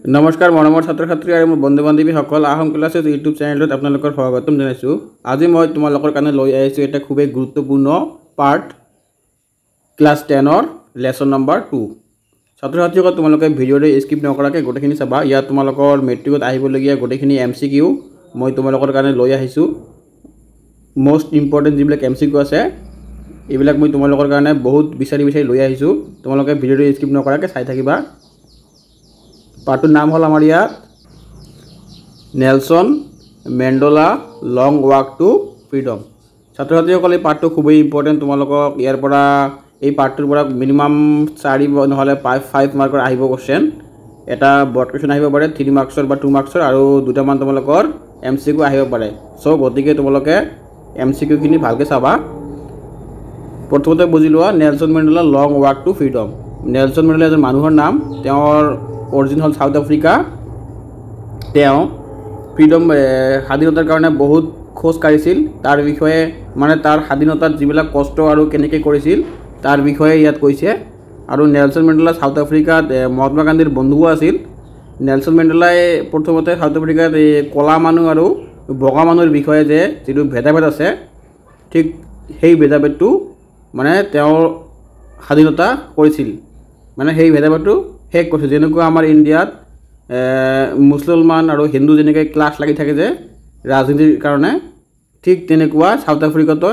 নমস্কাৰ মৰমৰ ছাত্ৰ ছাত্ৰী আৰু মোৰ বন্ধু বান্ধৱীসকল আহোম ক্লাছেছ ইউটিউব চেনেলত আপোনালোকৰ স্বাগতম জনাইছোঁ। আজি মই তোমালোকৰ কাৰণে লৈ আহিছোঁ এটা খুবেই গুৰুত্বপূৰ্ণ পাৰ্ট ক্লাছ 10ৰ লেসন নম্বৰ 2। ছাত্ৰ ছাত্ৰীসকল তোমালোকে ভিডিঅ'টো স্কিপ নকৰাকৈ গোটেইখিনি চাবা। ইয়াত তোমালোকৰ মেট্ৰিকত আহিবলগীয়া গোটেইখিনি MCQ মই তোমালোকৰ কাৰণে লৈ আহিছোঁ। মোষ্ট ইম্পৰ্টেণ্ট যিবিলাক MCQ আছে এইবিলাক মই তোমালোকৰ কাৰণে বহুত বিচাৰি লৈ আহিছোঁ। তোমালোকে ভিডিঅ'টো স্কিপ নকৰাকৈ চাই থাকিবা। পাৰ্টৰ নাম হ'ল আমাৰ ইয়াত Nelson Mandela long walk to freedom. ছাত্ৰ ছাত্ৰীসকল এই পাৰ্টটো খুবেই ইম্পৰ্টেণ্ট। তোমালোকক ইয়াৰ পৰা এই পাৰ্টটোৰ পৰা মিনিমাম 4 নহ'লে 5 মাৰ্কৰ আহিব কোৱেশ্চন। এটা বৰ্ড কুৱেশ্চন আহিব পাৰে 3 মাৰ্কছৰ বা 2 মাৰ্কছৰ আৰু দুটামান তোমালোকৰ MCQ আহিব পাৰে। চ' গতিকে তোমালোকে MCQ খিনি ভালকৈ চাবা। প্ৰথমতে বুজি লোৱা Nelson Mandela long walk to freedom. Nelson Mandela এজন মানুহৰ নাম। তেওঁৰ অৰিজিন হ'ল সাউথ আফ্ৰিকা। তেওঁ ফ্ৰীডম স্বাধীনতাৰ কাৰণে বহুত খোজ কাঢ়িছিল। তাৰ বিষয়ে মানে তাৰ স্বাধীনতাত যিবিলাক কষ্ট আৰু কেনেকৈ কৰিছিল তাৰ বিষয়ে ইয়াত কৈছে। আৰু নেলসন মেণ্ডেলা সাউথ আফ্ৰিকাত মহাত্মা গান্ধীৰ বন্ধুও আছিল। নেলসন মেণ্ডেলাই প্ৰথমতে সাউথ আফ্ৰিকাত কলা মানুহ আৰু বগা মানুহৰ বিষয়ে যে যিটো ভেদাভেদ আছে ঠিক সেই ভেদাভেদটো মানে তেওঁৰ স্বাধীনতা কৰিছিল। মানে সেই ভেদাভেদটো শেষ কৰিছে। যেনেকুৱা আমাৰ ইণ্ডিয়াত মুছলমান আৰু হিন্দু যেনেকৈ ক্লাছ লাগি থাকে যে ৰাজনীতিৰ কাৰণে, ঠিক তেনেকুৱা সাউথ আফ্ৰিকাতো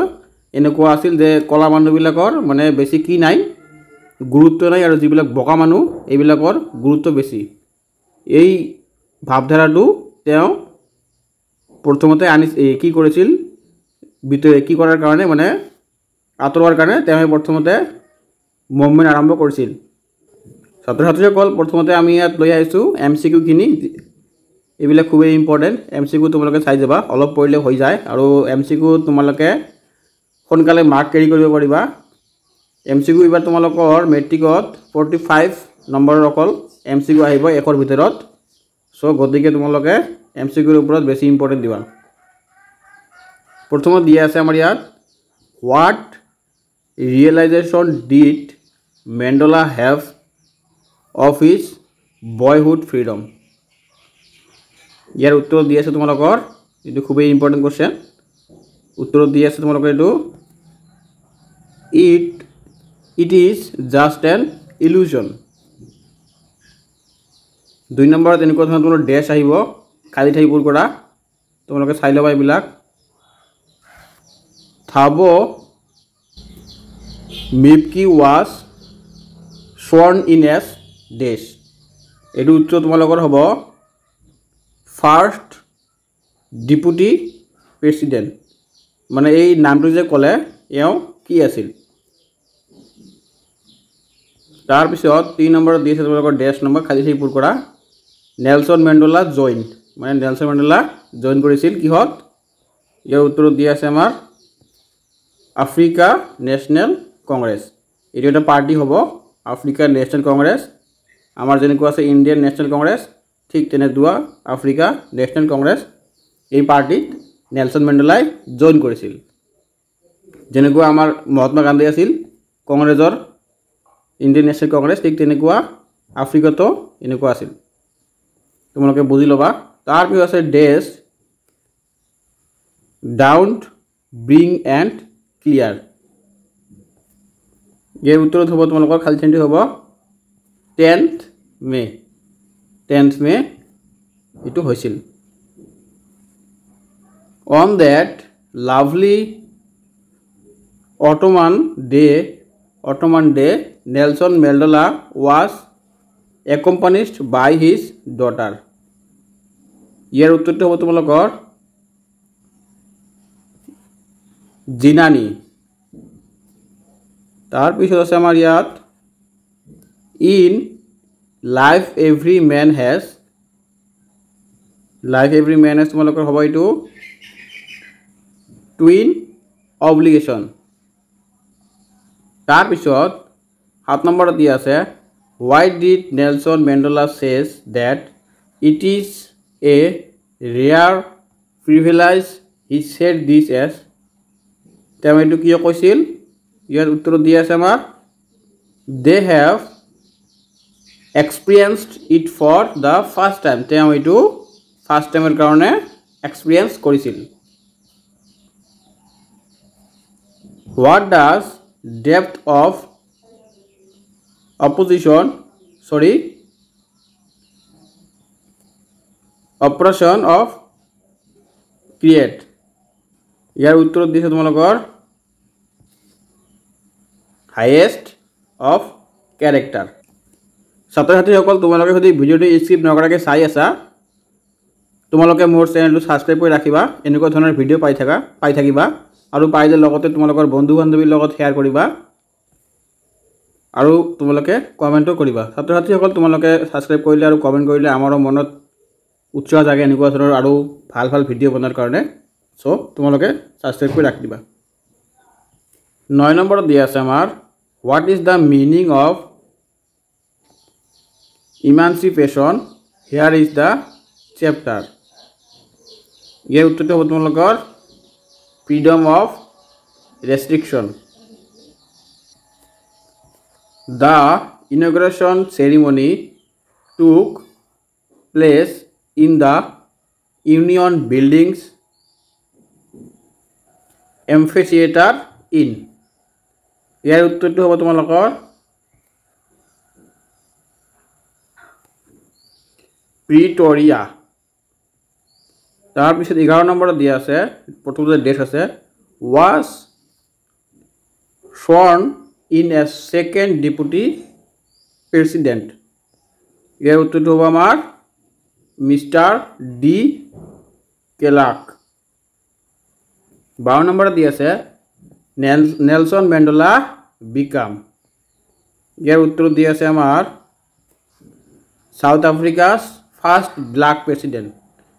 এনেকুৱা আছিল যে কলা মানুহবিলাকৰ মানে বেছি কি নাই, গুৰুত্ব নাই, আৰু যিবিলাক বগা মানুহ এইবিলাকৰ গুৰুত্ব বেছি। এই ভাৱধাৰাটো তেওঁ প্ৰথমতে কি কৰিছিল কি কৰাৰ কাৰণে মানে আঁতৰোৱাৰ কাৰণে তেওঁ প্ৰথমতে মুভমেণ্ট আৰম্ভ কৰিছিল। ছাত্ৰ ছাত্ৰীসকল প্ৰথমতে আমি ইয়াত লৈ আহিছোঁ MCQ খিনি। এইবিলাক খুবেই ইম্পৰ্টেণ্ট। MCQ তোমালোকে চাই যাবা, অলপ পঢ়িলে হৈ যায়। আৰু MCQ তোমালোকে সোনকালে মাৰ্ক কেৰি কৰিব পাৰিবা। MCQ এইবাৰ তোমালোকৰ মেট্ৰিকত 45 নম্বৰৰ অকল MCQ আহিব 100ৰ ভিতৰত। চ' গতিকে তোমালোকে MCQৰ ওপৰত বেছি ইম্পৰ্টেণ্ট দিবা। প্ৰথমত দিয়া আছে আমাৰ ইয়াত what realisation did Mandela have of his boyhood freedom। ইয়াৰ উত্তৰত দি আছে তোমালোকৰ এইটো খুবেই ইম্পৰ্টেণ্ট কোৱেশ্চন। উত্তৰত দি আছে তোমালোকৰ এইটো it is just an illusion। 2 নম্বৰত এনেকুৱা ধৰণৰ তোমাৰ ডেছ আহিব খালী ঠাইবোৰ কৰা, তোমালোকে চাই ল'বা এইবিলাক। থাবো মিপকি was sworn in as দেশ। এইটো উত্তৰ তোমালোকৰ হ'ব ফাৰ্ষ্ট ডেপুটি প্ৰেছিডেণ্ট। মানে এই নামটো যে ক'লে এওঁ কি আছিল। তাৰপিছত 3 নম্বৰত দি আছে তোমালোকৰ ডেছ নম্বৰ খালী ঠাই পূৰ কৰা। নেলসন মেণ্ডেলা জইন, মানে নেলসন মেণ্ডেলা জইন কৰিছিল কিহত। ইয়াৰ উত্তৰত দি আছে আমাৰ আফ্ৰিকা নেশ্যনেল কংগ্ৰেছ। এইটো এটা পাৰ্টি হ'ব আফ্ৰিকা নেশ্যনেল কংগ্ৰেছ। আমাৰ যেনেকুৱা আছে ইণ্ডিয়ান নেশ্যনেল কংগ্ৰেছ, ঠিক তেনেকুৱা আফ্ৰিকা নেশ্যনেল কংগ্ৰেছ। এই পাৰ্টিত নেলসন মেণ্ডেলাই জইন কৰিছিল। যেনেকুৱা আমাৰ মহাত্মা গান্ধী আছিল কংগ্ৰেছৰ ইণ্ডিয়ান নেশ্যনেল কংগ্ৰেছ, ঠিক তেনেকুৱা আফ্ৰিকাতো এনেকুৱা আছিল। তোমালোকে বুজি ল'বা। তাৰপিছত আছে ডেছ ডাউণ্ট ব্ৰিং এণ্ড ক্লিয়াৰ। ইয়াৰ উত্তৰত হ'ব তোমালোকৰ খালী ঠাইটো হ'ব 10th মে এইটো হৈছিল। On that lovely autumn day Nelson Mandela was accompanied by his daughter। ইয়াৰ উত্তৰটো হ'ব তোমালোকৰ জিনানী। তাৰপিছত আছে আমাৰ ইয়াত in life every man has তোমালোকৰ হ'ব এইটো টুইন অব্লিগেশ্যন। তাৰপিছত 7 নম্বৰত দি আছে why did Nelson Mandela says that it is a rare privilege he said this as। তেওঁ এইটো কিয় কৈছিল। ইয়াৰ উত্তৰত দি আছে আমাৰ they have experienced it for the first time তেওঁ এইটো ফার্স্ট টাইমের কারণে এক্সপিরিয়েন্স করেছিল what does depth of opposition operation of create ইয়ার উত্তর দিছে তোমালোকৰ highest of character ছাত্ৰ ছাত্ৰীসকল তোমালোকে যদি ভিডিওটো স্কিপ নকৰাকৈ চাই আছা তোমালোকে মোৰ চেনেলটো সাবস্ক্ৰাইব কৰি ৰাখিবা এনেকুৱা ধৰণৰ ভিডিও পাই থাকিবা আৰু পাইলে লগতে তোমালোকৰ বন্ধু বান্ধৱীৰ লগত শেয়াৰ কৰিবা আৰু তোমালোকে কমেন্টও কৰিবা ছাত্ৰ ছাত্ৰীসকল তোমালোকে সাবস্ক্ৰাইব কৰিলে আৰু কমেন্ট কৰিলে আমাৰো মনত উৎসাহ জাগে এনেকুৱা ধৰণৰ আৰু ভাল ভাল ভিডিও বনোৱাৰ কাৰণে সো তোমালোকে সাবস্ক্ৰাইব কৰি ৰাখিবা 9 নম্বৰত দিয়া আছে আমাৰ what is the meaning of emancipation here is the chapter ইয়াৰ উত্তৰটো হ'ব তোমালোকৰ freedom of restriction the inauguration ceremony took place in the union buildings amphitheater in ইয়াৰ উত্তৰটো হ'ব তোমালোকৰ প্ৰিটৰিয়া তাৰ পিছত 11 নম্বৰত দিয়া আছে প্ৰথমতে ডেট আছে was sworn in as second deputy president ইয়াৰ উত্তৰটো হ'ব আমাৰ মিস্টাৰ ডি কেলাক 12 নম্বৰত দিয়া আছে নেলসন মেন্ডেলা become ইয়াৰ উত্তৰ দিয়া আছে আমাৰ সাউথ আফ্ৰিকাৰ first black president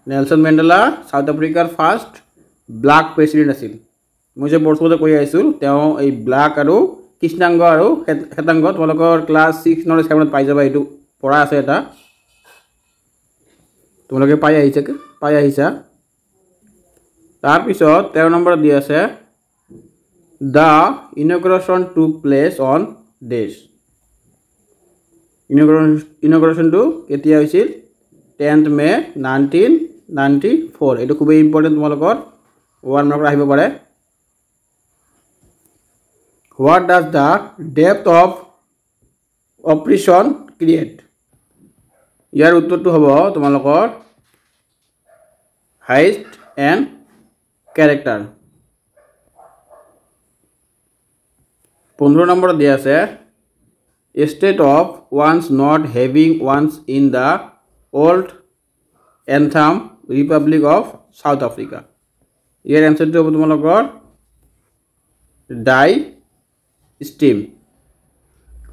Nelson Mandela south আফ্ৰিকাৰ ফাৰ্স্ট ব্ল্যাক প্ৰেসিডেন্ট আছিল মই যে বৰ্তমানে কৈ আইছোঁ তেওঁ এই ব্ল্যাক আৰু কৃষ্ণাংগ আৰু হেতাংগ তোমালোকৰ ক্লাস 6 নলে 7 পাই যাবা এটো পঢ়া আছে এটা তোমালোকে পাই আহিছা তাৰ পিছত 13 নম্বৰ দিয়া আছে the inauguration took place on days inauguration to কেতিয়া হৈছিল 10th May 1994 এটো খুবই ইম্পর্টেন্ট তোমালোকৰ 1 মাৰ্ক আহিব পাৰে what does the depth of oppression create ইয়াৰ উত্তৰটো হ'ব তোমালোকৰ highest and character 15 নম্বৰ দিয়া আছে a state of one's not having one's in the old anthem Republic of South Africa ইয়াৰ এনসাৰটো হ'ব তোমালোকৰ ডাই স্টিম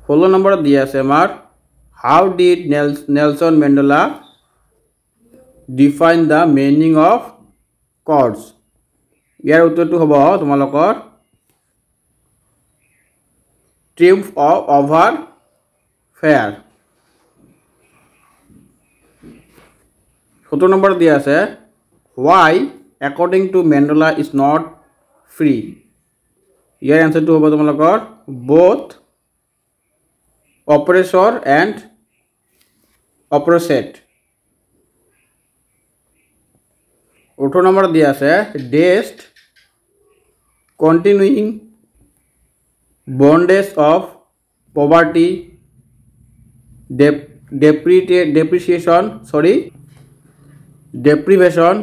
16 নম্বৰত দিয়া আছে আমাৰ how did Nelson Mandela define the meaning of chords ইয়াৰ উত্তৰটো হ'ব তোমালোকৰ triumph over fear 17 নম্বৰ দিয়া আছে why according to Mandela is not free ইয়াৰ এনসাৰটো হ'ব তোমালোকৰ both oppressor and oppressed 18 number দিয়া আছে dest continuing bondage of poverty deprivation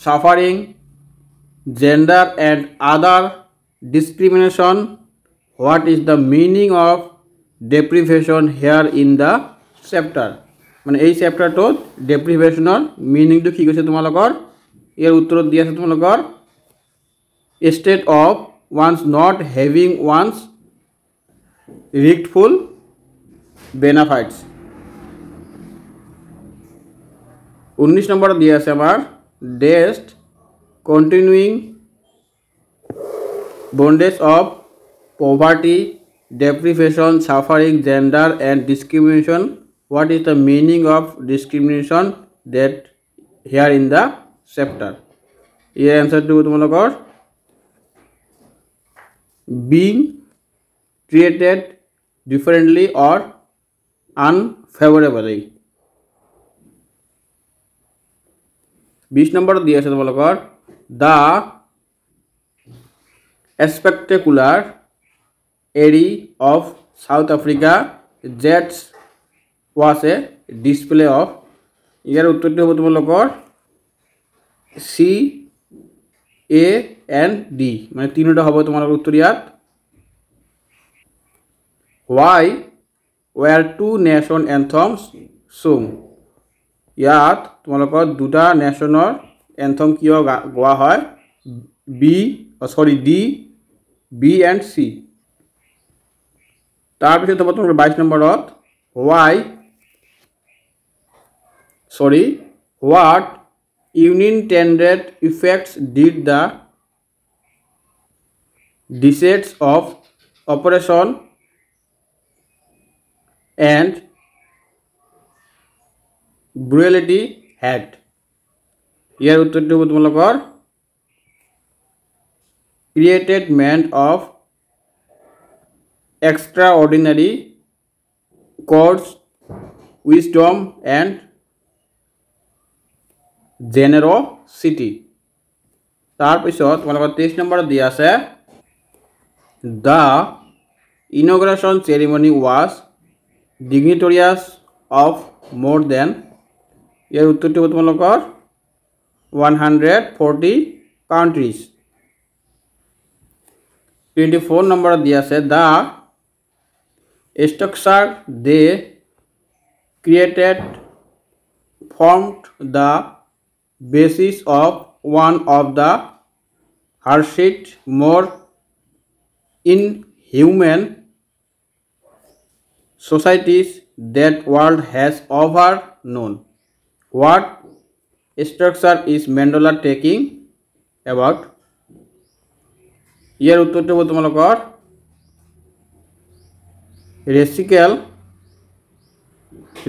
suffering gender and other discrimination what is the meaning of deprivation here in the chapter মানে এই চ্যাপ্টারটোত deprivationৰ মিনিংটো কি কৈছে তোমালোকৰ ইয়াৰ উত্তৰত দিয়া আছে তোমালোকৰ state of one's not having one's rightful benefits 19 number দিয়া আছে আমাৰ dest continuing bondage of poverty deprivation suffering gender and discrimination what is the meaning of discrimination that here in the chapter your answer to তোমালোকৰ being treated differently or favorably. 20 number দিয়া আছে তোমালোকৰ the spectacular area of South Africa Jets was a display of ইয়াৰ উত্তৰটো হ'ব তোমালোকৰ C A and D মানে তিনিটা হ'ব তোমালোকৰ উত্তৰ ইয়াত Why were two nation anthems sung ইয়াত তোমালোকৰ দুটা নেশনৰ এন্থম কিয় গোৱা হয় D and C তাৰ পিছত হ'ব তোমাৰ 22 নম্বৰত what unintended effects did the deserts of Operation and brutality had ইয়াৰ উত্তৰটো হ'ব তোমালোকৰ created men of extraordinary courage wisdom and generosity তাৰ পিছত তোমালোকৰ 23 নম্বৰত দিয়া আছে the inauguration ceremony was dignitaries of more than ইয়াৰ উত্তৰটো হ'ব তোমালোকৰ 140 countries 24 নম্বৰত দিয়া আছে the structure they created formed the basis of one of the harshest more inhuman societies that world has ever known what structure is Mandela taking about ইয়াৰ উত্তৰটো হ'ব তোমালোকৰ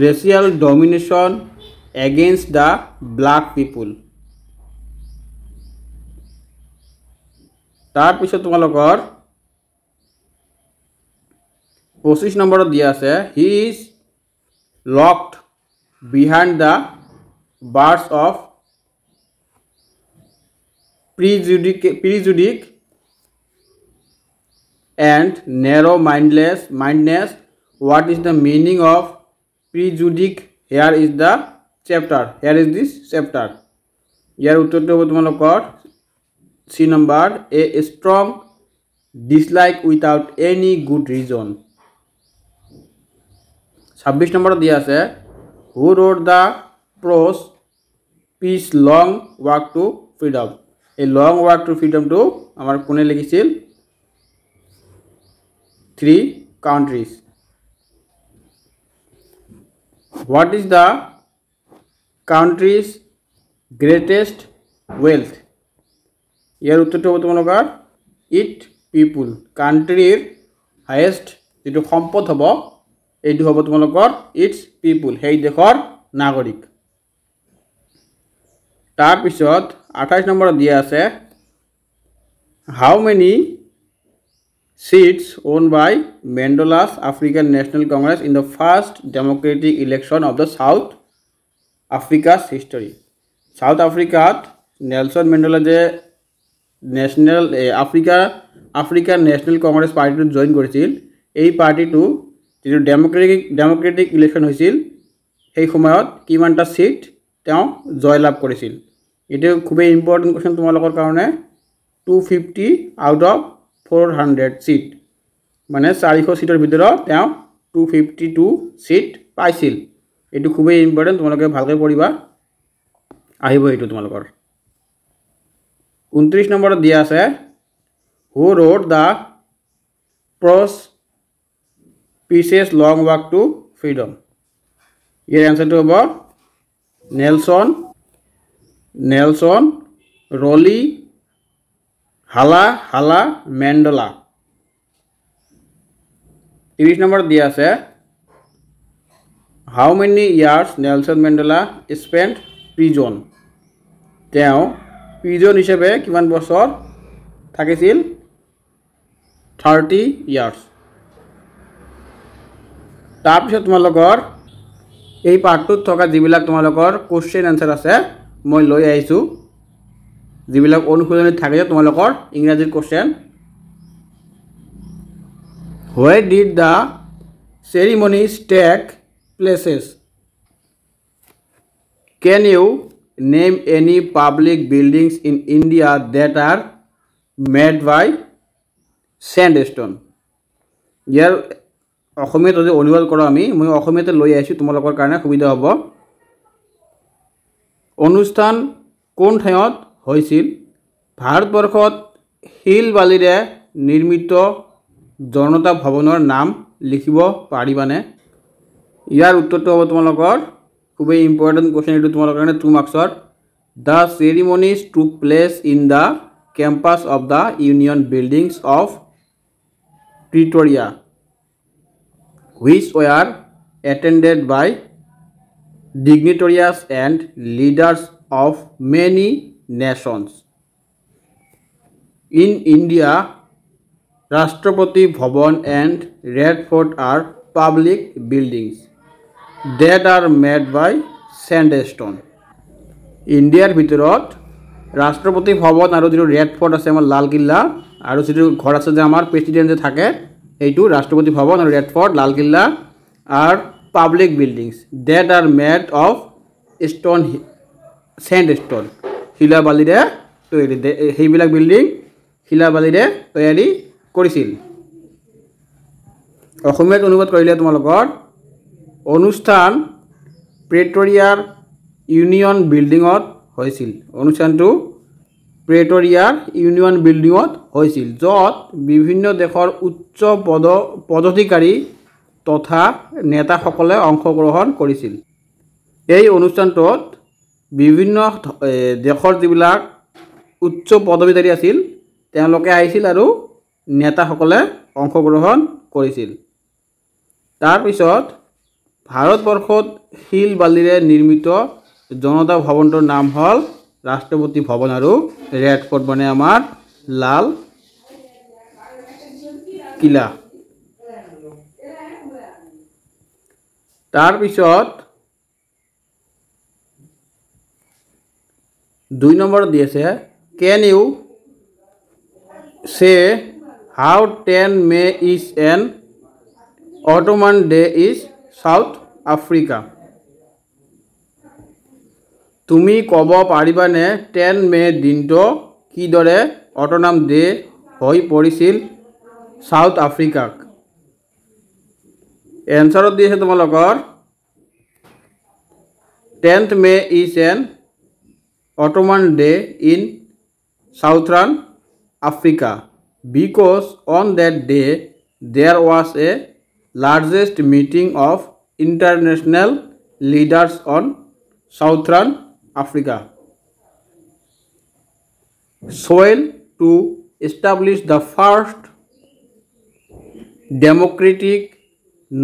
racial domination against the black people তাৰ পিছত তোমালোকৰ 25 নম্বৰত দিয়া আছে he is locked behind the bars of prejudice and narrow mindedness what is the meaning of prejudice here is this chapter ইয়াৰ উত্তৰটো হ'ব তোমালোকৰ C number a strong dislike without any good reason 26 নম্বৰত দিয়া আছে who wrote the prose piece long walk to freedom এই long walk to freedom টো আমাৰ কোনে লিখিছিল 3 countries what is the country's greatest wealth ইয়াৰ উত্তৰটো হ'ব তোমালোকৰ it people countryৰ highest যেটো সম্পদ হ'ব এইটো হ'ব তোমালোকৰ its people সেই দেশৰ নাগৰিক তাৰ পিছত 28 নম্বৰত দিয়া আছে how many seats owned by Mandela's African National Congress in the first democratic election of the South Africa's history South Africa Nelson Mandela যে ন্যাশনাল আফ্ৰিকান ন্যাশনাল কংগ্ৰেছ পাৰ্টিটো জয়েন কৰিছিল এই পাৰ্টিটো যেটো ডেমক্ৰেটিক ইলেকশন হৈছিল সেই সময়ত কিমানটা সিট তেওঁ জয়লাভ কৰিছিল এটা খুবই ইম্পৰ্টেন্ট কোৱেশ্চন তোমালোকৰ কাৰণে 250 আউট অফ 400 সিট মানে 400 সিটৰ ভিতৰত তেওঁ 252 সিট পাইছিল এটো খুবই ইম্পৰ্টেন্ট তোমালোকে ভালকৈ পঢ়িবা আহিব এটো তোমালোকৰ 29 নম্বৰত দিয়া আছে who wrote the prose pieces long walk to freedom ইয়াৰ আনসাৰটো হ'ব নেলসন ৰলি হালা মেণ্ডেলা 30 নম্বৰত দিয়া আছে how many years Nelson Mandela spent prison তেওঁ প্ৰিজন হিচাপে কিমান বছৰ থাকিছিল 30 years তাৰ পিছত তোমালোকৰ এই পাৰ্টটোত থকা যিবিলাক তোমালোকৰ কোৱেশ্চন আনসাৰ আছে মই লৈ আহিছো যিবিলাক অনুশীলনীত থাকে তোমালোকৰ ইংৰাজীৰ question Where did the ceremonies take places? Can you name any public buildings in India that are made by sandstone? ইয়াৰ অসমীয়াত যদি অনুবাদ কৰোঁ আমি মই অসমীয়াতে লৈ আহিছোঁ তোমালোকৰ কাৰণে সুবিধা হ'ব অনুষ্ঠান কোন ঠাইত হৈছিল ভাৰতবৰ্ষত শিল বালিৰে নিৰ্মিত জনতা ভৱনৰ নাম লিখিব পাৰিবানে ইয়াৰ উত্তৰটো হ'ব তোমালোকৰ খুবই ইম্পৰ্টেন্ট কোৱেশ্চন এটো তোমালোকৰ কাৰণে 2 মাৰ্কছৰ The ceremonies took place in the campus of the Union Buildings of Pretoria which were attended by dignitaries and leaders of many nations in India Rashtrapati Bhavan and Red Fort are public buildings that are made by sandstone. Indiaৰ ভিতৰত ৰাষ্ট্ৰপতি ভৱন আৰু যিটো red fort আছে আমাৰ লাল কিল্লা আৰু যিটো ঘৰ আছে যে আমাৰ প্ৰেসিডেন্ট যে থাকে এইটো ৰাষ্ট্ৰপতি ভৱন আৰু Red Fort Lal Qila are public buildings that are made of stone sandstone শিলা বালিৰে তৈয়াৰী সেইবিলাক বিল্ডিং শিলা বালিৰে তৈয়াৰী কৰিছিল অসমীয়াত অনুবাদ কৰিলে তোমালোকৰ অনুষ্ঠান প্ৰেটৰিয়াৰ ইউনিয়ন বিল্ডিংত হৈছিল অনুষ্ঠানটো প্ৰেটৰিয়াৰ ইউনিয়ন বিল্ডিংত হৈছিল যত বিভিন্ন দেশৰ উচ্চ পদাধিকাৰী তথা নেতাসকলে অংশগ্ৰহণ কৰিছিল এই অনুষ্ঠানটোত বিভিন্ন দেশৰ যিবিলাক উচ্চ পদবীধাৰী আছিল তেওঁলোকে আহিছিল আৰু নেতাসকলে অংশগ্ৰহণ কৰিছিল তাৰ পিছত ভাৰতবৰ্ষত শিল বালিৰে নিৰ্মিত জনতা ভৱনটোৰ নাম হল ৰাষ্ট্ৰপতি ভৱন আৰু ৰেড ফৰ্ট মানে আমাৰ লাল কিলা তাৰ পিছত 2 নম্বৰ দি আছে Can you say how 10 May is an Ottoman Day is South Africa? তুমি কব পাৰিবানে 10 মে দিনটো কিদৰে অটোনাম ডে হৈ পৰিছিল সাউথ আফ্ৰিকাক এনসাৰত দিয়েছে তোমালোকৰ 10th May is an Ottoman Day in Southern Africa because on that day there was a largest meeting of international leaders on Southern Africa soil to establish the first democratic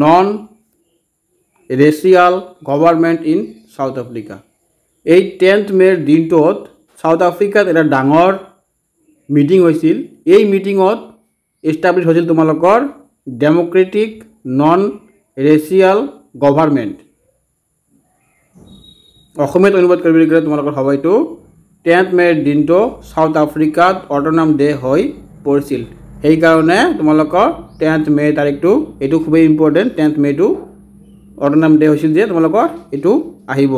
non-racial government in South Africa. এই 10th May দিনটোত south আফ্ৰিকাত এটা ডাঙৰ meeting হৈছিল এই মিটিংত establish হৈছিল তোমালোকৰ democratic non ৰেচিয়াল government অসমীয়াত অনুবাদ কৰিবলৈ গ'লে তোমালোকৰ হ'ব এইটো 10th May দিনটো সাউথ আফ্ৰিকাত অটোনম ডে হৈ পৰিছিল এই কাৰণে তোমালোকৰ 10th May তাৰিখটো এটো খুবই ইম্পৰ্টেন্ট 10th May টো অটোনম ডে হৈছিল যে তোমালোকৰ এটো আহিব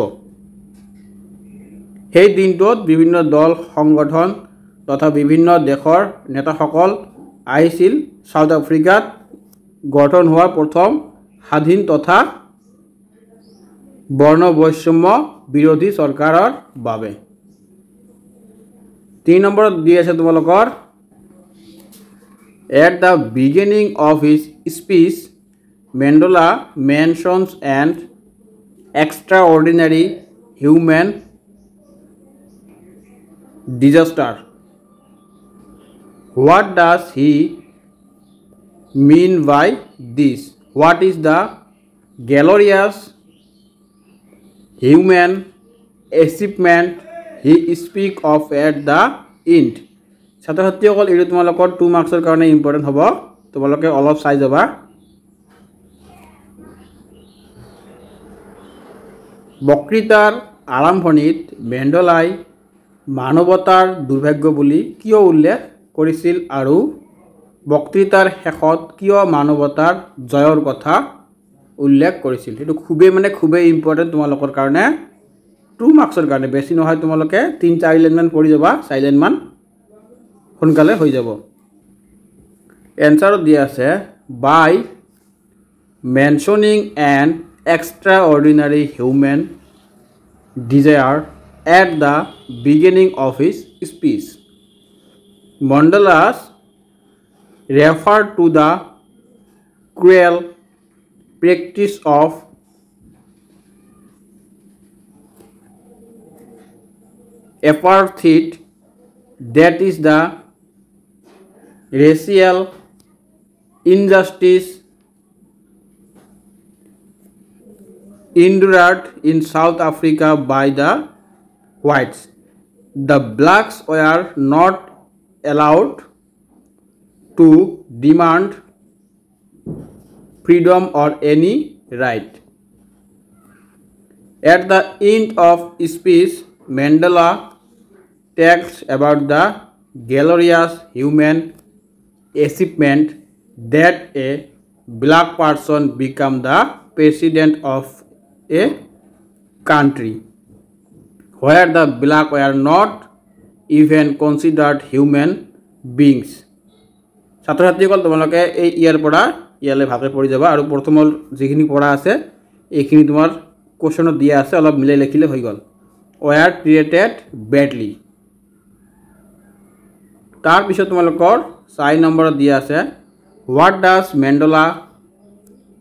এই দিনটোত বিভিন্ন দল সংগঠন তথা বিভিন্ন দেশৰ নেতাসকল আহিছিল সাউথ আফ্ৰিকাত গঠন হোৱা প্ৰথম স্বাধীন তথা বৰ্ণ বৈষম্য বিৰোধী চৰকাৰৰ বাবে 3 নম্বৰত দি আছে তোমালোকৰ At the beginning of his speech, Mandela mentions an extraordinary human disaster. What does he mean by this? What is the glorious human achievement he speaks of at the end? ছাত্ৰছাত্ৰীসকল এই তোমালোকৰ 2 মাৰ্কছৰ কাৰণে ইম্পৰ্টেন্ট হ'ব তোমালোকে অলপ চাই যাবা বক্তৃতাৰ আৰম্ভণিত মেণ্ডেলাই মানৱতাৰ দুৰ্ভাগ্য বুলি কিয় উল্লেখ কৰিছিল আৰু বক্তৃতাৰ শেষত কিয় মানৱতাৰ জয়ৰ কথা উল্লেখ কৰিছিল? এইটো খুবেই ইম্পৰ্টেণ্ট তোমালোকৰ কাৰণে, 2 মাৰ্কছৰ কাৰণে। বেছি নহয়, তোমালোকে 3-4 লাইনমান পঢ়ি যাবা, 4 লাইনমান সোনকালে হৈ যাব। এনচাৰত দিয়া আছে, বাই মেনশ্যনিং N extraordinary human desire at the beginning of his speech, Mandela referred to the cruel practice of apartheid, that is the racial injustice endured in South Africa by the whites. The blacks were not allowed to demand freedom or any right. At the end of speech, Mandela talked about the glorious human achievement that a black person became the president of a country where the black were not even considered human beings. ছাত্ৰ ছাত্ৰীসকল, তোমালোকে এই ইয়াৰ পৰা ইয়ালৈ ভালকৈ পঢ়ি যাবা আৰু প্ৰথমৰ যিখিনি পঢ়া আছে এইখিনি তোমাৰ কোৱেশ্যনত দিয়া আছে, অলপ মিলাই লিখিলে হৈ গ'ল। Were treated badly. তাৰপিছত তোমালোকৰ 4 নম্বৰত দিয়া আছে, what does Mandela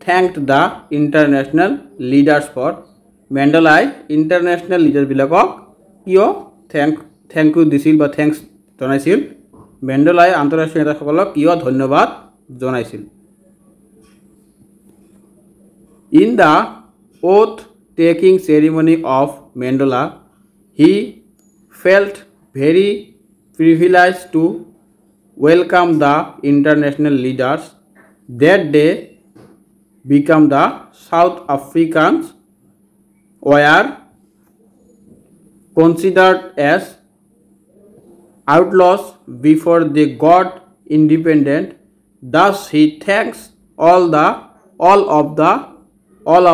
thanked the international leaders for? মেণ্ডেলাই ইণ্টাৰনেশ্যনেল লিডাৰবিলাকক কিয় থেংক ইউ দিছিল বা থেংকছ জনাইছিল? মেণ্ডেলাই আন্তঃৰাষ্ট্ৰীয় নেতাসকলক কিয় ধন্যবাদ জনাইছিল? In the oath taking ceremony of Mandela, he felt very privilege to welcome the international leaders that day become the South Africans were considered as outlaws before they got independent. Thus he thanks all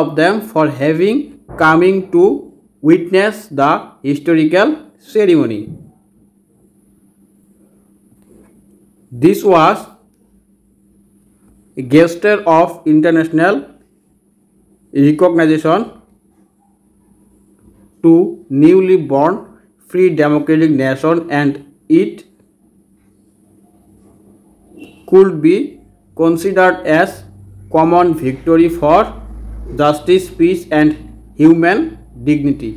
of them for having coming to witness the historical ceremony. This was a gesture of international recognition to newly born free democratic nation, and it could be considered as common victory for justice, peace and human dignity.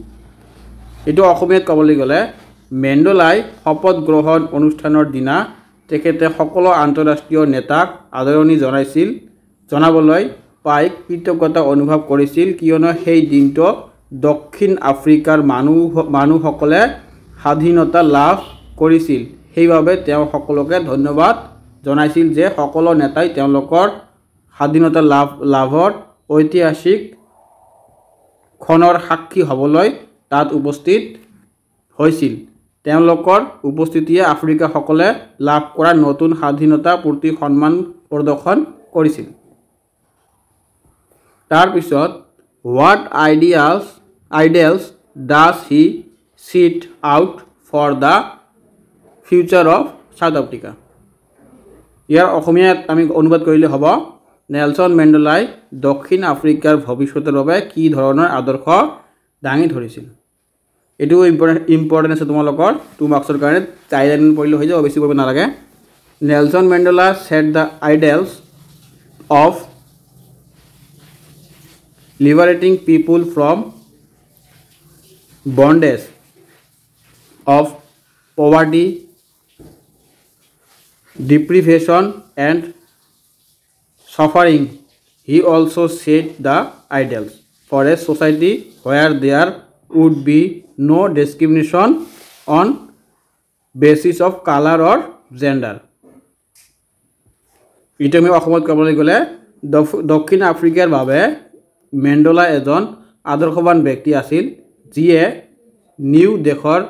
এটো অসমীয়াত ক'বলৈ গ'লে মেণ্ডেলাই শপত গ্ৰহণ অনুষ্ঠানৰ দিনা তেখেতে সকলো আন্তঃৰাষ্ট্ৰীয় নেতাক আদৰণি জনাবলৈ পাই কৃতজ্ঞতা অনুভৱ কৰিছিল, কিয়নো সেই দিনটো দক্ষিণ আফ্ৰিকাৰ মানুহসকলে স্বাধীনতা লাভ কৰিছিল। সেইবাবে তেওঁ সকলোকে ধন্যবাদ জনাইছিল যে সকলো নেতাই তেওঁলোকৰ স্বাধীনতা লাভৰ ঐতিহাসিক ক্ষণৰ সাক্ষী হ'বলৈ তাত উপস্থিত হৈছিল। তেওঁলোকৰ উপস্থিতিয়ে আফ্ৰিকাসকলে লাভ কৰা নতুন স্বাধীনতাৰ প্ৰতি সন্মান প্ৰদৰ্শন কৰিছিল। তাৰপিছত what ideals does he set out for the future of South Africa? ইয়াৰ অসমীয়াত আমি অনুবাদ কৰিলে হ'ব, নেলছন মেণ্ডেলাই দক্ষিণ আফ্ৰিকাৰ ভৱিষ্যতৰ বাবে কি ধৰণৰ আদৰ্শ দাঙি ধৰিছিল? এটো ইম্পৰ্টেণ্ট আছে তোমালোকৰ 2 মাৰ্কছৰ কাৰণে, 4 লাইন পঢ়িলে হৈ যাব, বেছি পঢ়িব নালাগে। Nelson Mandela set the ideals of liberating people from bondage of poverty, deprivation and suffering. He also set the ideals for a society where there would be no discrimination on basis of color or gender. ইটো আমি অসমত ক'বলৈ গ'লে দক্ষিণ আফ্ৰিকাৰ বাবে Mandela এজন আদৰ্শৱান ব্যক্তি আছিল যিয়ে নিউ দেশৰ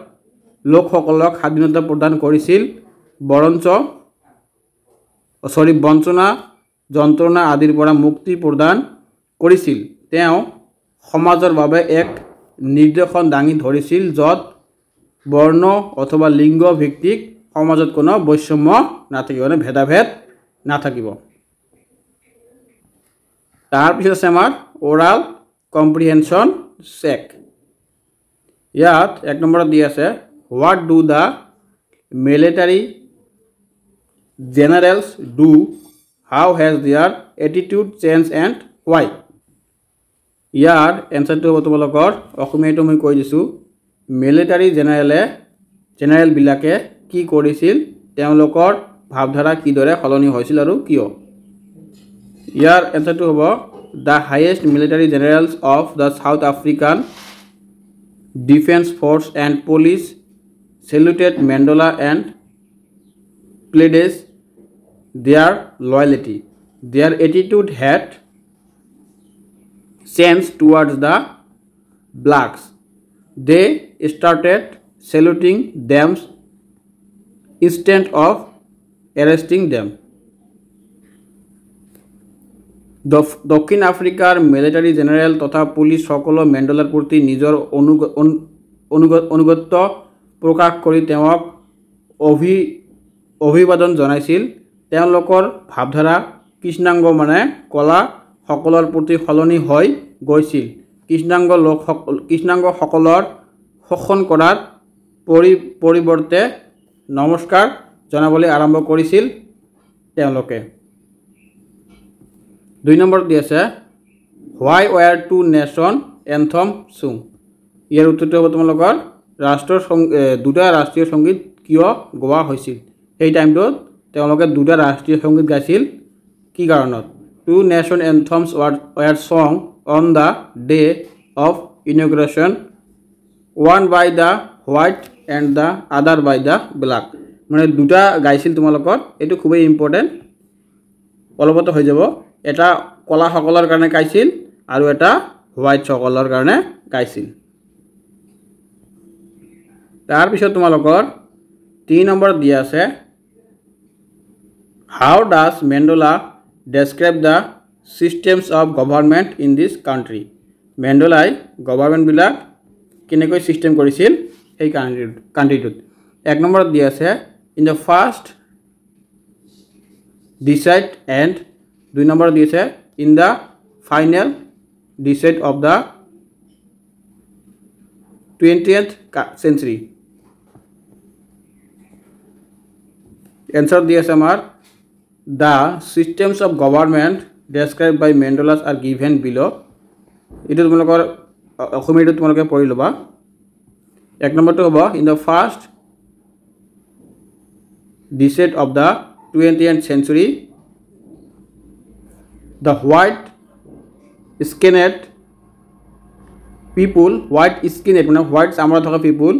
লোকসকলক স্বাধীনতা প্ৰদান কৰিছিল বঞ্চনা যন্ত্ৰণা আদিৰ পৰা মুক্তি প্ৰদান কৰিছিল তেওঁ সমাজৰ বাবে এক নিৰ্দেশন দাঙি ধৰিছিল য'ত বৰ্ণ অথবা লিংগ ভিত্তিক সমাজত কোনো বৈষম্য নাথাকিব মানে ভেদাভেদ নাথাকিব তাৰ পিছত আছে আমাৰ ওৰাল কম্প্ৰিহেনশন চেক ইয়াত এক নম্বৰত দি আছে what do the military generals do how has their attitude change and why ইয়াৰ এনচাৰটো হ'ব তোমালোকৰ অসমীয়াটো মই কৈ দিছোঁ মিলিটাৰী জেনাৰেলবিলাকে কি কৰিছিল তেওঁলোকৰ ভাৱধাৰা কিদৰে সলনি হৈছিল আৰু কিয় ইয়াৰ এনচাৰটো হ'ব the highest military generals of the South African defence force and police saluted Mandela and pledged their loyalty. Their attitude had changed towards the blacks. They started saluting them instead of arresting them. দক্ষিণ আফ্ৰিকাৰ military general তথা police সকলো মেণ্ডেলাৰ প্ৰতি নিজৰ অনুগত্য প্ৰকাশ কৰি তেওঁক অভিবাদন জনাইছিল তেওঁলোকৰ ভাৱধাৰা কৃষ্ণাংগ মানে কলা সকলৰ প্ৰতি সলনি হৈ গৈছিল কৃষ্ণাংগসকলৰ শোষণ কৰাৰ পৰিৱৰ্তে নমস্কাৰ জনাবলৈ আৰম্ভ কৰিছিল তেওঁলোকে 2 নম্বৰত দি আছে হোৱাই ৱেৰ টু নেশ্যন এন্থম ছুং ইয়াৰ উত্তৰটো হ'ব তোমালোকৰ দুটা ৰাষ্ট্ৰীয় সংগীত কিয় গোৱা হৈছিল সেই টাইমটোত তেওঁলোকে দুটা ৰাষ্ট্ৰীয় সংগীত গাইছিল কি কাৰণত two nation anthems were sung on the day of inauguration one by the white and the other by the black মানে দুটা গাইছিল তোমালোকৰ এইটো খুবেই ইম্পৰ্টেণ্ট অলপতে হৈ যাব এটা কলাসকলৰ কাৰণে গাইছিল আৰু এটা হোৱাইট সকলৰ কাৰণে গাইছিল তাৰ পিছত তোমালোকৰ 3 নম্বৰ দিয়া আছে how does Mandela describe the systems of government in this country মেণ্ডেলাই গভৰ্ণমেণ্টবিলাক কেনেকৈ চিষ্টেম কৰিছিল সেই কাণ্ট্ৰিটোত 1 নম্বৰত দিয়া আছে in the first decade and 2 নম্বৰত দি আছে in the final decade of the 20th century answer দিয়েছে আমাৰ the systems of government described by Mandela are given below এটা তোমালোকৰ অসমীয়াটো তোমালোকে পঢ়ি লবা 1 নম্বৰটো হ'ব in the first decade of the 20th century the white skinned people white চামৰা থকা people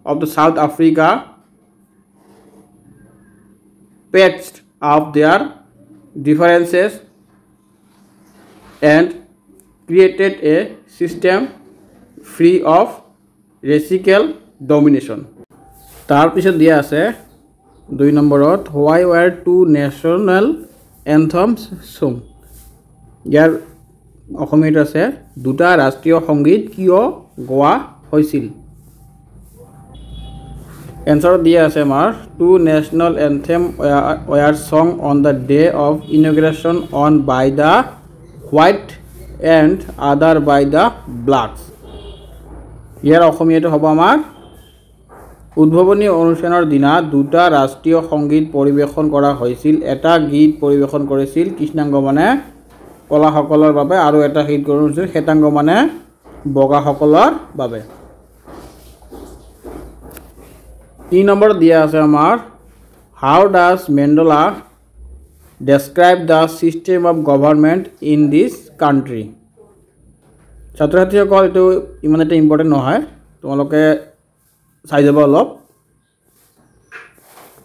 of the South Africa patched up their differences and created a system free of racial domination তাৰ পিছত দিয়া আছে 2 নম্বৰত why were two national anthems sung ইয়াৰ অসমীয়াত আছে দুটা ৰাষ্ট্ৰীয় সংগীত কিয় গোৱা হৈছিল এনসাৰ দিয়া আছে আমাৰ two national anthem were sung on the day of inauguration one by the white and other by the ব্লেকছ ইয়াৰ অসমীয়াটো হ'ব আমাৰ উদ্ভাৱনী অনুষ্ঠানৰ দিনা দুটা ৰাষ্ট্ৰীয় সংগীত পৰিৱেশন কৰা হৈছিল এটা গীত পৰিৱেশন কৰিছিল কৃষ্ণাংগ মানে কলাসকলৰ বাবে আৰু এটা গীত কৰিছিল শ্বেতাংগ মানে বগাসকলৰ বাবে 3 নম্বৰ দিয়া আছে আমাৰ how does Mandela describe the system of government in this country ছাত্ৰ ছাত্ৰীসকল এইটো ইমান এটা ইম্পৰ্টেণ্ট নহয় তোমালোকে চাই যাব অলপ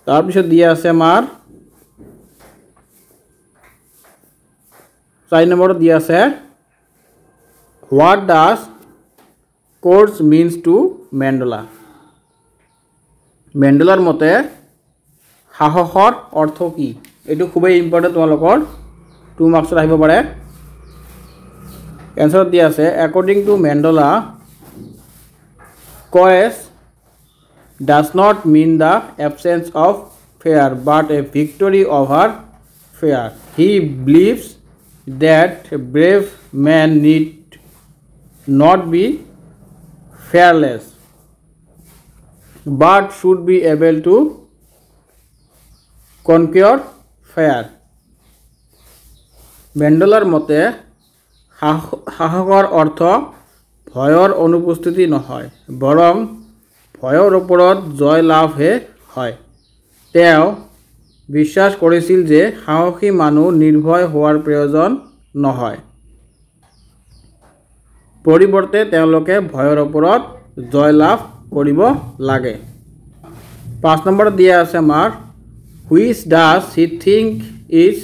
তাৰপিছত দিয়া আছে আমাৰ 4 নম্বৰত দিয়া আছে what does courage means to Mandela. মেণ্ডেলাৰ মতে সাহসৰ অৰ্থ কি এইটো খুবই ইম্পৰ্টেন্ট তোমালোকৰ 2 মাৰ্কছত আহিব পাৰে এনসার দিয়া আছে according to Mandela courage does not mean the absence of fear but a victory over fear. He believes that brave men need not be fearless but should be able to conquer fear. মেণ্ডেলাৰ মতে সাহসৰ অৰ্থ ভয়ৰ অনুপস্থিতি নহয় বৰং ভয়ৰ ওপৰত জয় লাভহে হয় তেওঁ বিশ্বাস কৰিছিল যে সাহসী মানুহ নিৰ্ভয় হোৱাৰ প্ৰয়োজন নহয় পৰিৱৰ্তে তেওঁলোকে ভয়ৰ ওপৰত জয় লাভ কৰিব লাগে 5 নম্বৰ দিয়া আছে আমাৰ which does he think is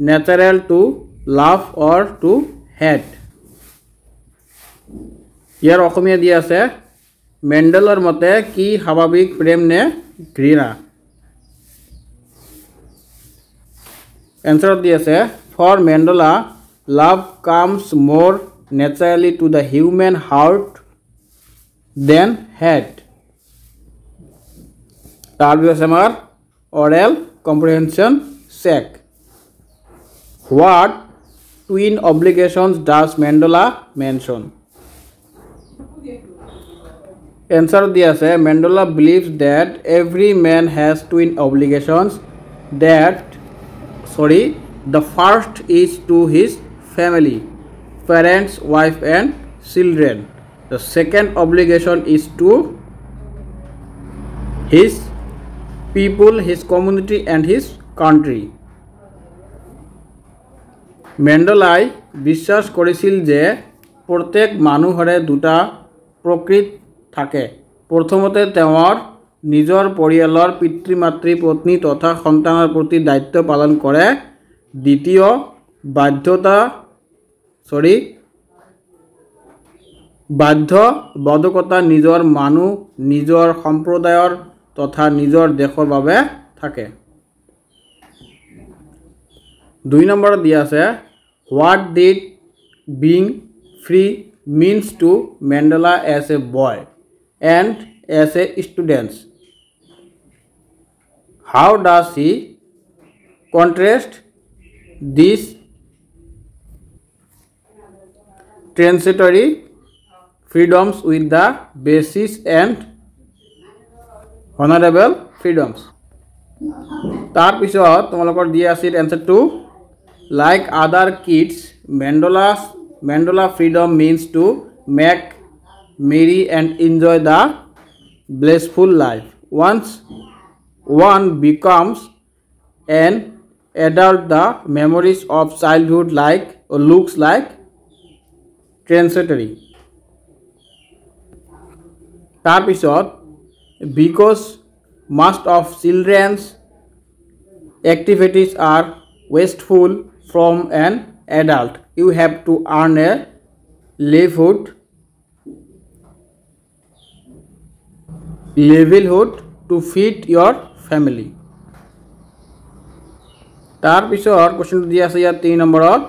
natural to love or to hate ইয়াৰ অসমীয়া দিয়া আছে মেণ্ডেলাৰ মতে কি স্বাভাৱিক প্ৰেম নে ঘৃণা এনসার দিয়া আছে for Mandela love comes more naturally to the human heart than hate তারপর আছে আমার oral comprehension check what twin obligations does Mandela mention answer দিয়া আছে Mandela believes that every man has twin obligations the first is to his family parents wife and children the second obligation is to his people his community and his country মেণ্ডেলাই বিশ্বাস কৰিছিল যে প্ৰত্যেক মানুহৰে দুটা প্ৰকৃত থাকে প্ৰথমতে তেওঁৰ নিজৰ পৰিয়ালৰ পিতৃ মাতৃ পত্নী তথা সন্তানৰ প্ৰতি দায়িত্ব পালন কৰে দ্বিতীয় বাধ্যবাধকতা নিজৰ মানুহ নিজৰ সম্প্ৰদায়ৰ তথা নিজৰ দেশৰ বাবে থাকে 2 নম্বৰ দিয়া আছে what did being free means to Mandela as a boy and as a student how does he contrast these transitory freedoms with the basis and honorable freedoms তার পিছত তোমালোকৰ দিয়া আছিল answer to like other kids Mandela freedom means to make merry and enjoy the blissful life once one becomes an adult the memories of childhood looks like transitory tar pisot because most of children's activities are wasteful from an adult you have to earn a livelihood to feed your family tar pisor question dia ase ya 3 numberot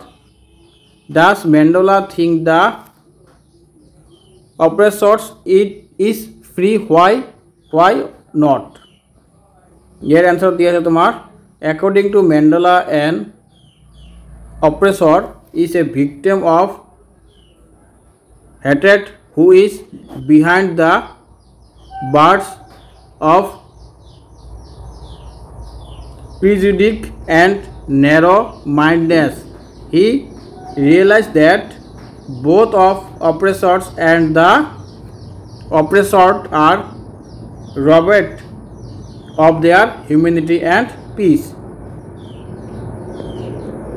does Mandela think the oppressors it is free why not here answer dia ase tomar according to Mandela an oppressor is a victim of hatred who is behind the bars of prejudice and narrow mindedness he realized that both of oppressors and the oppressed are robbed of their humanity and peace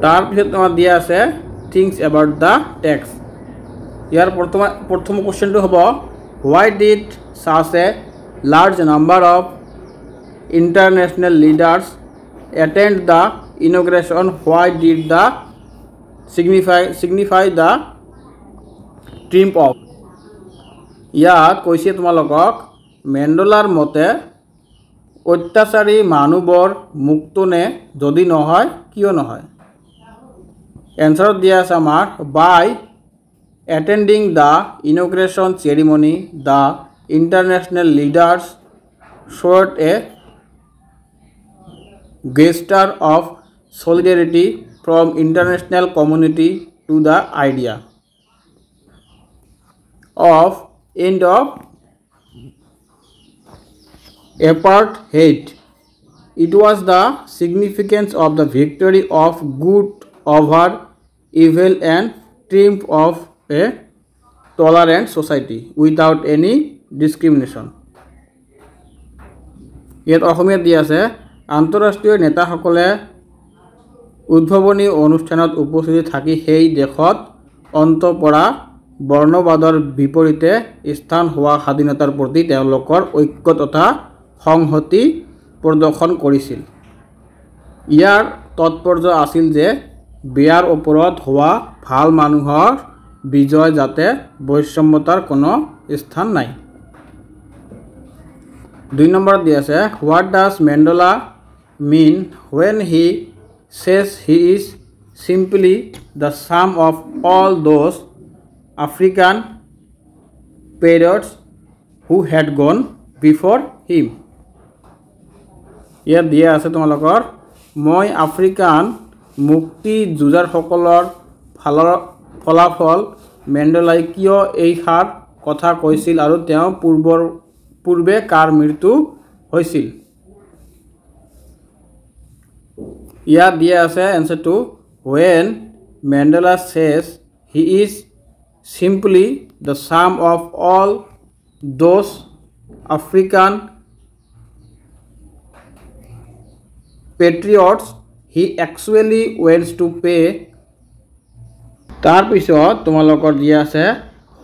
তার পিছত তোমার দিয়া আছে things about the text ইয়ার প্রথম কোশ্চেনটো হব why did such a large number of international leaders attend the inauguration why did the signify the triumph of ইয়াত কৈছে তোমালোকক মেণ্ডেলাৰ মতে অত্যাচাৰী মানুহবোৰ মুক্ত নে, যদি নহয় কিয় নহয়। এনসাৰত দিয়া আছে আমাৰ বাই attending the inauguration ceremony the international leaders showed a gesture of solidarity from international community to the idea of end of apartheid. It was the significance of the victory of good over evil and triumph of a tolerant society without any discrimination. ইয়াত অসমীয়াত দিয়া আছে আন্তঃৰাষ্ট্ৰীয় নেতাসকলে উদ্ভাৱনী অনুষ্ঠানত উপস্থিত থাকি সেই দেশত অন্ত পৰা বৰ্ণবাদৰ বিপৰীতে স্থান হোৱা স্বাধীনতাৰ প্ৰতি তেওঁলোকৰ ঐক্য তথা সংহতি প্ৰদৰ্শন কৰিছিল। ইয়াৰ তাৎপৰ্য আছিল যে বেয়াৰ ওপৰত হোৱা ভাল মানুহৰ বিজয়, যাতে বৈষম্যতাৰ কোনো স্থান নাই। 2 নম্বৰত দিয়া আছে what does Mandela mean when he says he is simply the sum of all those African patriots who had gone before him. ইয়াত দিয়া আছে তোমালোকৰ মই আফ্ৰিকান মুক্তি যুঁজাৰসকলৰ ফলাফল মেণ্ডেলাই কিয় এই সাৰ কথা কৈছিল আৰু তেওঁ পূৰ্বে কাৰ মৃত্যু হৈছিল। ইয়াত দিয়া আছে এনসাৰটো when Mandela says he is simply the sum of all those African patriots he actually wants to pay. তাৰ পিছত তোমালোকৰ দিয়া আছে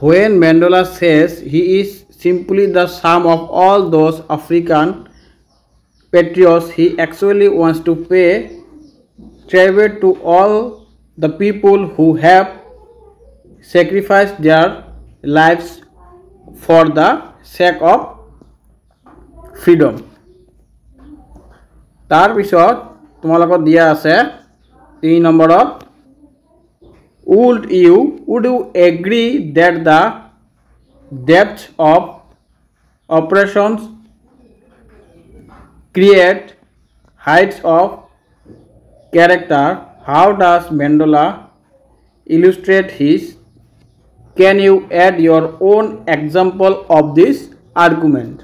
when Mandela says he is simply the sum of all those African patriots he actually wants to pay tribute to all the people who have sacrificed their lives for the sake of freedom. তাৰ পিছত তোমালোকৰ দিয়া আছে 3 নম্বৰত would you agree that the depth of operations create heights of character? How does Mandela illustrate his? Can you add your own example of this argument?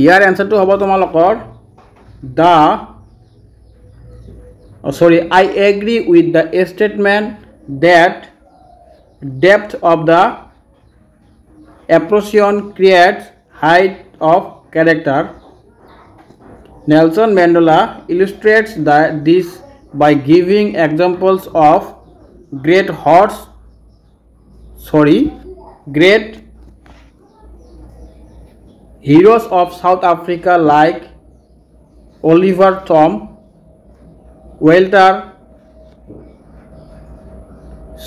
ইয়াৰ এনসাৰটো হ'ব তোমালোকৰ I agree with the statement that depth of the appreciation creates height of character. Nelson Mandela illustrates this by giving examples of great heroes of South Africa like Oliver Tambo, Walter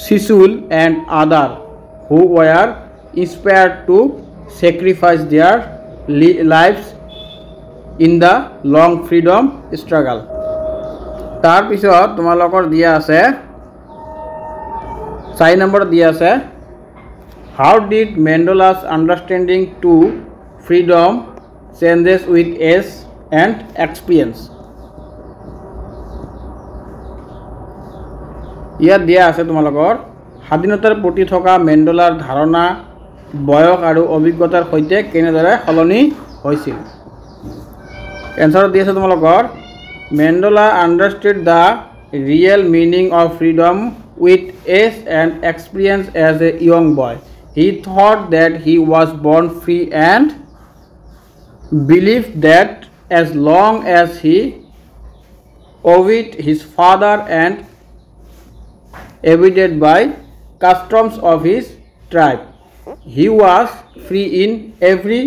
Sisulu and others who were inspired to sacrifice their lives in the long freedom struggle. তাৰ পিছত তোমালোকৰ দিয়া আছে 4 number দিয়া আছে how did Mandela's understanding to freedom changes with age and experience? ইয়াত দিয়া আছে তোমালোকৰ স্বাধীনতাৰ প্ৰতি থকা মেণ্ডেলাৰ ধাৰণা বয়স আৰু অভিজ্ঞতাৰ সৈতে কেনেদৰে সলনি হৈছিল। এনসাৰত দিয়া আছে তোমালোকৰ Mandela understood the real meaning of freedom with age and experience as a young boy. He thought that he was born free and believed that as long as he obeyed his father and abided by customs of his tribe, he was free in every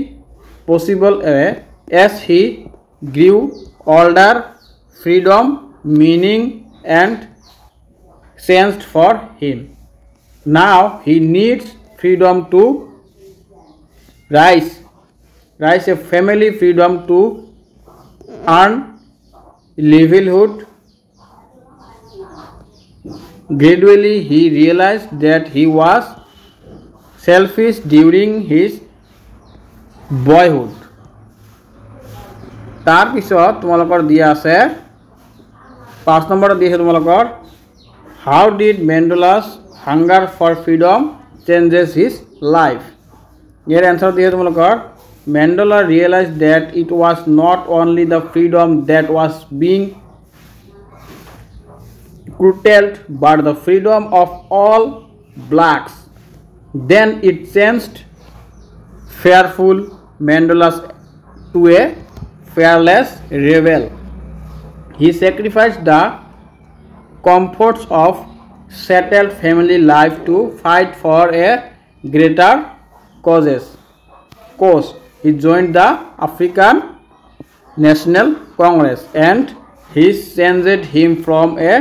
possible way. As he grew older, freedom, meaning and changed for him. Now he needs freedom to rise a family, freedom to earn livelihood. Gradually he realized that he was selfish during his boyhood. तार पिছত তোমালোকৰ দিয়া আছে 5 number দিছে তোমালোকৰ how did Mandela's hunger for freedom changes his life. Year answer দিছে তোমালোকৰ Mandela realized that it was not only the freedom that was being curtailed but the freedom of all blacks. Then it changed fearful Mandela to a fearless rebel. He sacrificed the comforts of settled family life to fight for a greater cause. He joined the African National Congress and he changed him from a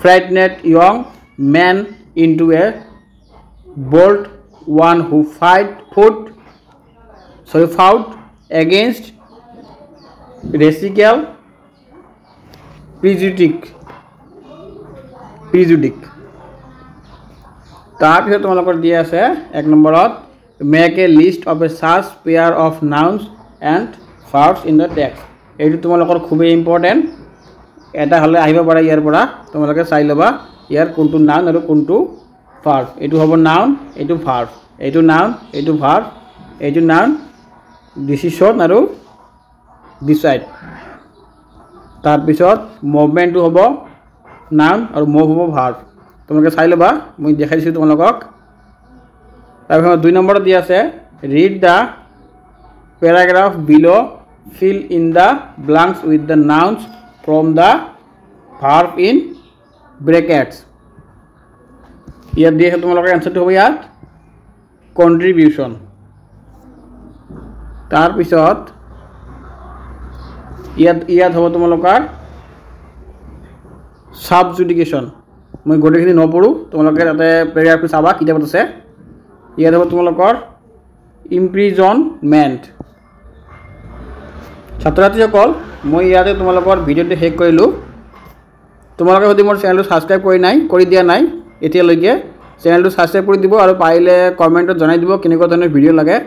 frightened young man into a bold one who fought against racial prejudice. তাৰপিছত তোমালোকৰ দিয়া আছে 1 নম্বৰত make a list of a such pair of nouns and verbs in the text. এইটো তোমালোকৰ খুবই important এটা হলে আহিব পাৰে ইয়াৰ পৰা তোমালোকে চাই লবা ইয়াৰ কোনটো নাউন আৰু কোনটো ভাৰ্ব এইটো হ'ব নাউন এইটো ভাৰ্ব এইটো নাউন এইটো ভাৰ্ব এইটো নাউন ডিসিশন আৰু ডিসাইড তাৰপিছত মুভমেন্টটো হ'ব নাউন আৰু মুভ হ'ব ভাৰ্ব তোমালোকে চাই লবা মই দেখাই দিছো তোমালোকক তাৰপিছত 2 নম্বৰ দিয়া আছে read the paragraph below, fill in the blanks with the nouns from the verb in brackets. ইয়াত দিয়ে তোমালোকৰ আনসাৰটো হ'ব ইয়াত contribution. তাৰপিছত ইয়াত হ'ব তোমালোকৰ subjudication. মই গোটেইখিনি নপঢ়ো তোমালোকে তাতে প্যাৰাগ্ৰাফটো চাবা কিতাপত আছে ইয়াত হ'ব তোমালোকৰ imprisonment. ছাত্ৰছাত্ৰীসকল মই ইয়াতে তোমালোকৰ ভিডিঅ'টো শেষ কৰিলোঁ তোমালোকে যদি মোৰ চেনেলটো সাবস্ক্ৰাইব কৰি দিয়া নাই এতিয়ালৈকে চেনেলটো সাবস্ক্ৰাইব কৰি দিব আৰু পাৰিলে কমেন্টত জনাই দিব কেনেকুৱা ধৰণৰ ভিডিঅ' লাগে